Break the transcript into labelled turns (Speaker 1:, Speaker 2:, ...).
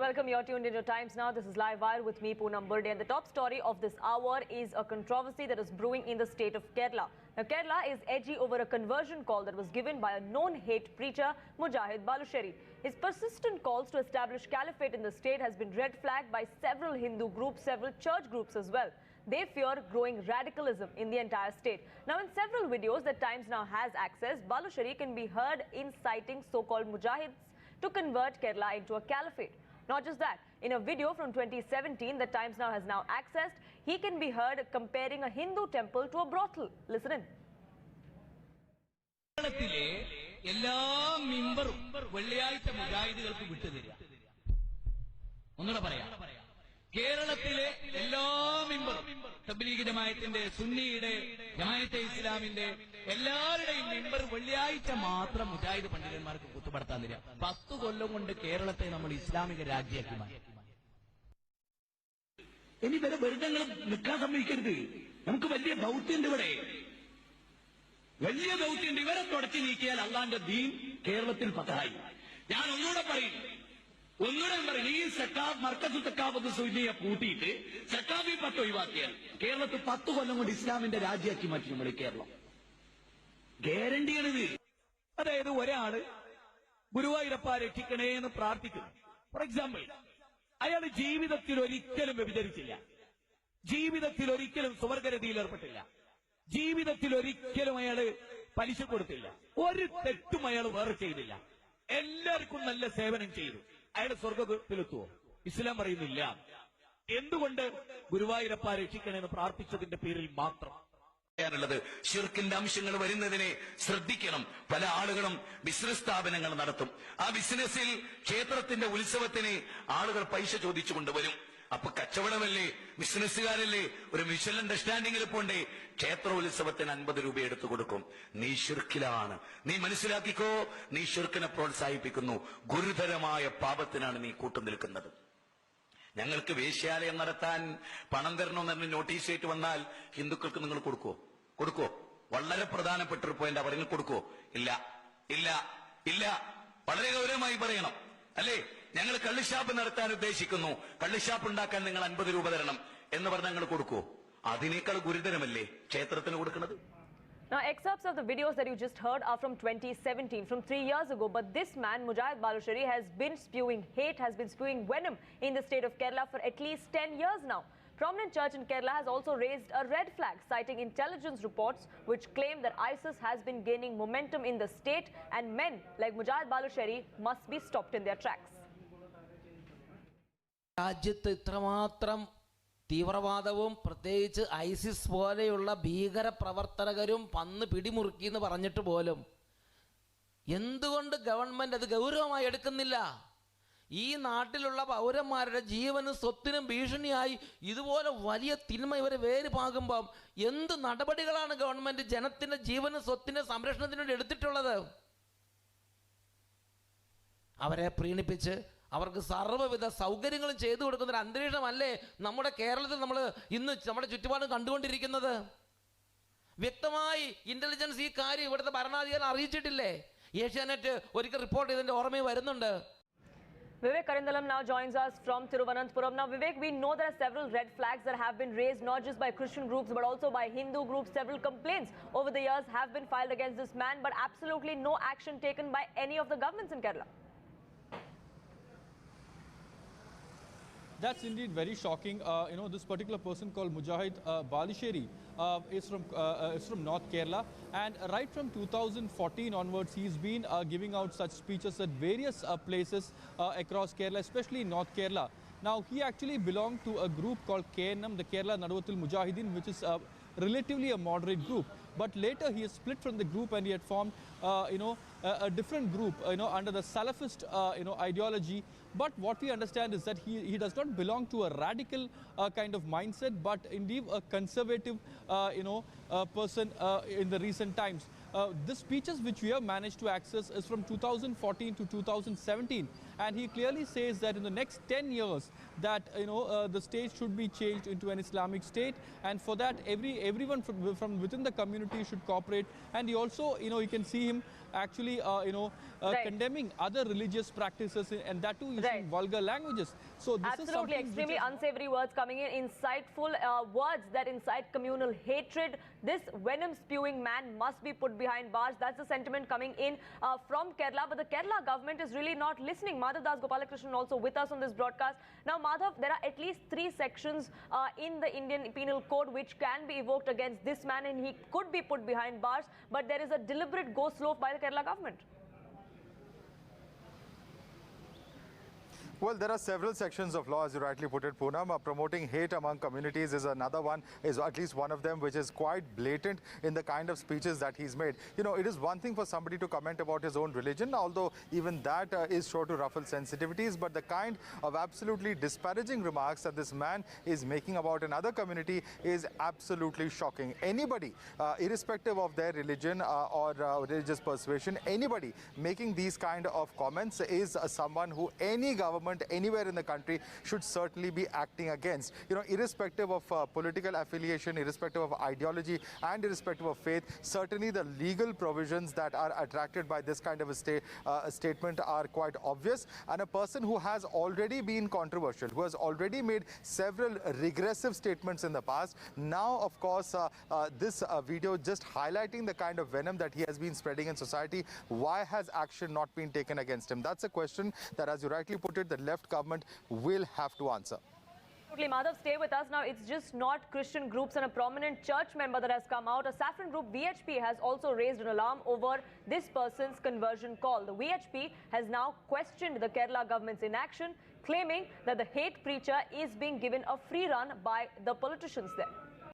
Speaker 1: Welcome, you're tuned into Times Now. This is Live Wire with me, Poonam Burde, and the top story of this hour is a controversy that is brewing in the state of Kerala. Now, Kerala is edgy over a conversion call that was given by a known hate preacher, Mujahid Balusheri. His persistent calls to establish caliphate in the state has been red flagged by several Hindu groups, several church groups as well. They fear growing radicalism in the entire state. Now, in several videos that Times Now has accessed, Balusheri can be heard inciting so-called Mujahids to convert Kerala into a caliphate. Not just that, in a video from 2017 that Times Now has now accessed, he can be heard comparing a Hindu temple to a brothel. Listen in.
Speaker 2: കേരളത്തിലെ എല്ലാ മെമ്പറും തബ്ലീഗ് ജമാഅത്തിന്റെ സുന്നിയുടെ ജമാഅത്തെ ഇസ്ലാമിന്റെ എല്ലാവരുടെയും member വെള്ളിയാഴ്ച മാത്രം മുജാഹിദ് പണ്ഡിതന്മാർക്ക് കുത്തുപെടുത്താൻ തരിക. 10 കൊല്ലം കൊണ്ട് കേരളത്തെ നമ്മൾ ഇസ്ലാമിക രാജ്യമാക്കി മാറ്റി. ഇനി വരെ വെറുതെ നിൽക്കാൻ സമ്മതിക്കരുത്. നമുക്ക് വലിയ ദൗത്യമുണ്ട് ഇവിടെ, വലിയ ദൗത്യമുണ്ട്. ഇവരെ തുടച്ചു നീക്കിയാൽ അള്ളാന്റെ ദീൻ കേരളത്തിൽ പതായി. ഞാൻ ഒന്നുകൂടെ പറയും, ഈ സക്കാബ് മർക്കസ് സക്കാബ് സുന്നിയെ കൂട്ടിയിട്ട് സക്കാബി 10 ഒഴിവാക്കിയാൽ കേരളത്തിൽ 10 കൊല്ലം കൊണ്ട് ഇസ്ലാമിന്റെ രാജ്യമാക്കി മാറ്റി നമ്മുടെ കേരളം. ഗ്യാരണ്ടിയാണിത്. അതായത് ഒരാള് ഗുരുവായൂരപ്പ രക്ഷിക്കണേ എന്ന് പ്രാർത്ഥിക്കുന്നു. ഫോർ എക്സാമ്പിൾ, അയാൾ ജീവിതത്തിൽ ഒരിക്കലും വ്യഭിചരിച്ചില്ല, ജീവിതത്തിൽ ഒരിക്കലും സ്വർഗരതിയിൽ ഏർപ്പെട്ടില്ല, ജീവിതത്തിൽ ഒരിക്കലും അയാള് പലിശ കൊടുത്തില്ല, ഒരു തെറ്റും അയാൾ വേറെ ചെയ്തില്ല, എല്ലാവർക്കും നല്ല സേവനം ചെയ്തു. അയാൾ സ്വർഗത്തിലെത്തുവോ? ഇസ്ലാം പറയുന്നില്ല. എന്തുകൊണ്ട്? ഗുരുവായൂരപ്പ രക്ഷിക്കണമെന്ന് പ്രാർത്ഥിച്ചതിന്റെ പേരിൽ മാത്രം. ശിർക്കിന്റെ അംശങ്ങൾ വരുന്നതിനെ ശ്രദ്ധിക്കണം. പല ആളുകളും ബിസിനസ് സ്ഥാപനങ്ങൾ നടത്തും. ആ ബിസിനസ്സിൽ ക്ഷേത്രത്തിന്റെ ഉത്സവത്തിന് ആളുകൾ പൈസ ചോദിച്ചു കൊണ്ടുവരും. അപ്പൊ കച്ചവടമല്ലേ, ബിസിനസ്സുകാരല്ലേ, ഒരു മ്യൂച്വൽ അണ്ടർസ്റ്റാൻഡിംഗിൽ പോണ്ടേ. ക്ഷേത്ര ഉത്സവത്തിന് 50 രൂപ എടുത്തു കൊടുക്കും. നീ ശിർക്കിലാണ്. നീ മനസ്സിലാക്കിക്കോ, നീ ശിർക്കിനെ പ്രോത്സാഹിപ്പിക്കുന്നു. ഗുരുതരമായ പാപത്തിനാണ് നീ കൂട്ടുനിൽക്കുന്നത്. ഞങ്ങൾക്ക് വേശ്യാലയം നടത്താൻ പണം തരണമെന്ന് പറഞ്ഞ് നോട്ടീസ് ആയിട്ട് വന്നാൽ ഹിന്ദുക്കൾക്ക് നിങ്ങൾ കൊടുക്കോ? വളരെ പ്രധാനപ്പെട്ട ഒരു പോയിന്റ് അവർ കൊടുക്കോ? ഇല്ല ഇല്ല ഇല്ല. വളരെ ഗൗരവമായി പറയണം, അല്ലേ? ഞങ്ങൾ കള്ളിഷാപ്പ് നടത്താൻ ഉദ്ദേശിക്കുന്നു, കള്ളിഷാപ്പ് ഉണ്ടാക്കാൻ നിങ്ങൾ 50 രൂപ തരണം എന്ന് പറഞ്ഞാൽ നിങ്ങൾ കൊടുക്കോ? അതിനേക്കാൾ ഗുരുതരമല്ലേ ക്ഷേത്രത്തിന് കൊടുക്കുന്നത്?
Speaker 1: Now, excerpts of the videos that you just heard are from 2017, from 3 years ago. But this man, Mujahid Balusheri, has been spewing hate, has been spewing venom in the state of Kerala for at least 10 years now. Prominent church in Kerala has also raised a red flag, citing intelligence reports which claim that ISIS has been gaining momentum in the state and men like Mujahid Balusheri must be stopped in their tracks.
Speaker 3: രാജ്യത്ത് ഇത്രമാത്രം തീവ്രവാദവും പ്രത്യേകിച്ച് ISIS പോലെയുള്ള ഭീകര പ്രവർത്തകരും പന്ന് പിടിമുറുക്കി എന്ന് പറഞ്ഞിട്ട് പോലും എന്തുകൊണ്ട് ഗവൺമെന്റ് അത് ഗൗരവമായി എടുക്കുന്നില്ല? ഈ നാട്ടിലുള്ള പൗരന്മാരുടെ ജീവനും സ്വത്തിനും ഭീഷണിയായി ഇതുപോലെ വലിയ തിന്മ ഇവരെ വേര് പാകുമ്പം എന്ത് നടപടികളാണ് ഗവൺമെന്റ് ജനത്തിന്റെ ജീവനും സ്വത്തിന്റെ സംരക്ഷണത്തിന് വേണ്ടി എടുത്തിട്ടുള്ളത്? അവരെ പ്രീണിപ്പിച്ച് അവർക്ക് സർവ്വവിധ സൗകര്യങ്ങളും ചെയ്തു കൊടുക്കുന്ന ഒരു അന്തരീക്ഷമല്ലേ നമ്മുടെ കേരളത്തിൽ നമ്മൾ ഇന്ന് നമ്മുടെ ചുറ്റുപാട് കണ്ടുകൊണ്ടിരിക്കുന്നത്? വ്യക്തമായി ഇന്റലിജൻസ് ഈ കാര്യം ഇവിടുത്തെ ഭരണാധികാരി അറിയിച്ചിട്ടില്ലേ? ഏഷ്യാനെറ്റ് ഒരിക്കൽ റിപ്പോർട്ട് ചെയ്തതിന്റെ ഓർമ്മയിൽ വരുന്നുണ്ട്.
Speaker 1: Vivek Karindalam now joins us from Thiruvananthapuram. Now, Vivek, we know there are several red flags that have been raised not just by Christian groups but also by Hindu groups. Several complaints over the years have been filed against this man, but absolutely no action taken by any of the governments in Kerala.
Speaker 4: That's indeed very shocking. This particular person called Mujahid Balusheri is from North Kerala, and right from 2014 onwards, he's been giving out such speeches at various places across Kerala, especially North Kerala. Now, he actually belonged to a group called KNM, the Kerala Naduvatul Mujahideen, which is relatively a moderate group. But later he has split from the group and he had formed, a different group, under the Salafist, ideology. But what we understand is that he does not belong to a radical kind of mindset, but indeed a conservative, person in the recent times. The speeches which we have managed to access is from 2014 to 2017, and he clearly says that in the next 10 years that the state should be changed into an Islamic state, and for that everyone from within the community should cooperate. And he also, you can see him actually,
Speaker 1: Right.
Speaker 4: condemning other religious practices, and that too using
Speaker 1: Right.
Speaker 4: vulgar languages. So this is
Speaker 1: Absolutely,
Speaker 4: something which
Speaker 1: extremely
Speaker 4: is
Speaker 1: unsavory words coming in, insightful words that incite communal hatred. This venom-spewing man must be put behind bars. That's the sentiment coming in from Kerala. But the Kerala government is really not listening. Madhav Das Gopalakrishnan also with us on this broadcast. Now, Madhav, there are at least 3 sections in the Indian Penal Code which can be evoked against this man, and he could be put behind bars. But there is a deliberate go-slow by the Kerala government.
Speaker 5: Well, there are several sections of law, as you rightly put it, Poonam. Promoting hate among communities is another one, is at least one of them, which is quite blatant in the kind of speeches that he's made. You know, it is one thing for somebody to comment about his own religion, although even that is sure to ruffle sensitivities. But the kind of absolutely disparaging remarks that this man is making about another community is absolutely shocking. Anybody, irrespective of their religion or religious persuasion, anybody making these kind of comments is someone who any government anywhere in the country should certainly be acting against. You know, irrespective of political affiliation, irrespective of ideology, and irrespective of faith, certainly the legal provisions that are attracted by this kind of a statement are quite obvious. And a person who has already been controversial, who has already made several regressive statements in the past, now, of course, this video just highlighting the kind of venom that he has been spreading in society. Why has action not been taken against him? That's a question that, as you rightly put it, the left government will have to answer.
Speaker 1: Absolutely, Madhav, stay with us. Now, it's just not Christian groups and a prominent church member that has come out. A saffron group, VHP, has also raised an alarm over this person's conversion call. The VHP has now questioned the Kerala government's inaction, claiming that the hate preacher is being given a free run by the politicians there.